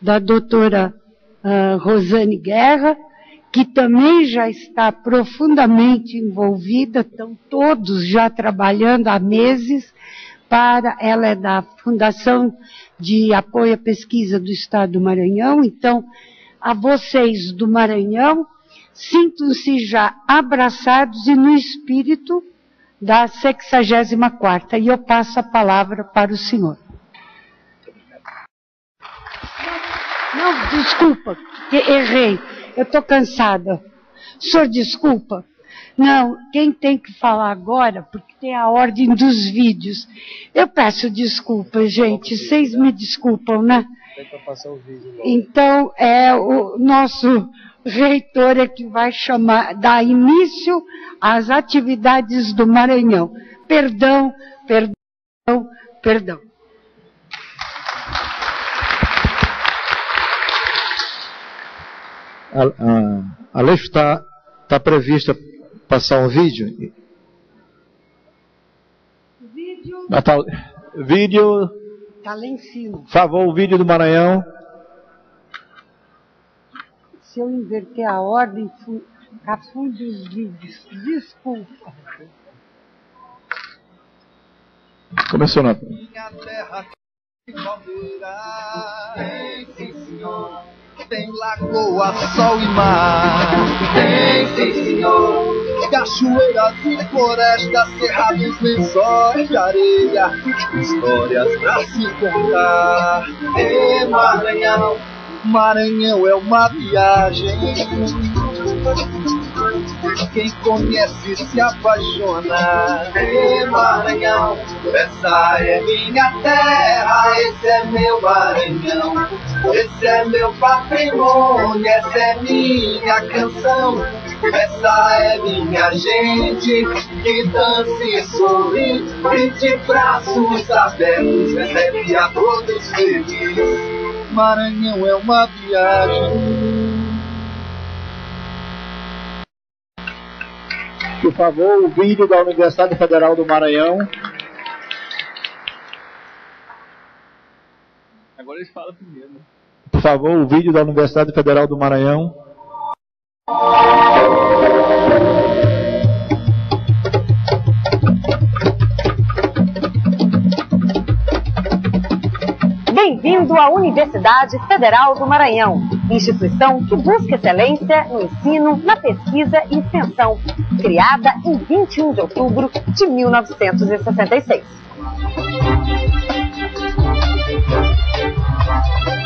da doutora Rosane Guerra, que também já está profundamente envolvida, estão todos já trabalhando há meses, ela é da Fundação de Apoio à Pesquisa do Estado do Maranhão, então, a vocês do Maranhão, sintam-se já abraçados e no espírito da 64ª, e eu passo a palavra para o senhor. Não, desculpa, errei. Eu estou cansada. O senhor desculpa? Não, quem tem que falar agora, porque tem a ordem dos vídeos. Eu peço desculpa, gente, vocês me desculpam, né? Então, é o nosso reitor é que vai dar início às atividades do Maranhão. Perdão, perdão, perdão. A lei está prevista passar um vídeo. Vídeo. Está lá em cima. Por favor, o vídeo do Maranhão. Se eu inverter a ordem, afunde os vídeos. Desculpa. Começou, não. Minha terra tem palmeira, sim, senhor. Tem lagoa, sol e mar. Tem, sim, senhor. Cachoeiras e florestas, cerrados, lençóis de areia, histórias pra se contar. E Maranhão, Maranhão é uma viagem. Quem conhece se apaixona. E Maranhão, essa é minha terra, esse é meu Maranhão. Esse é meu patrimônio, essa é minha canção. Essa é minha gente que dança e sorri e de braços abertos recebe a todos feliz. Maranhão é uma viagem. Por favor, o vídeo da Universidade Federal do Maranhão. Agora eles falam primeiro. Por favor, o vídeo da Universidade Federal do Maranhão. Bem-vindo à Universidade Federal do Maranhão, instituição que busca excelência no ensino, na pesquisa e extensão, criada em 21 de outubro de 1966.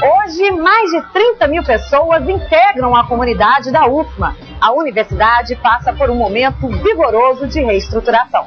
Hoje, mais de 30 mil pessoas integram a comunidade da UFMA. A universidade passa por um momento vigoroso de reestruturação.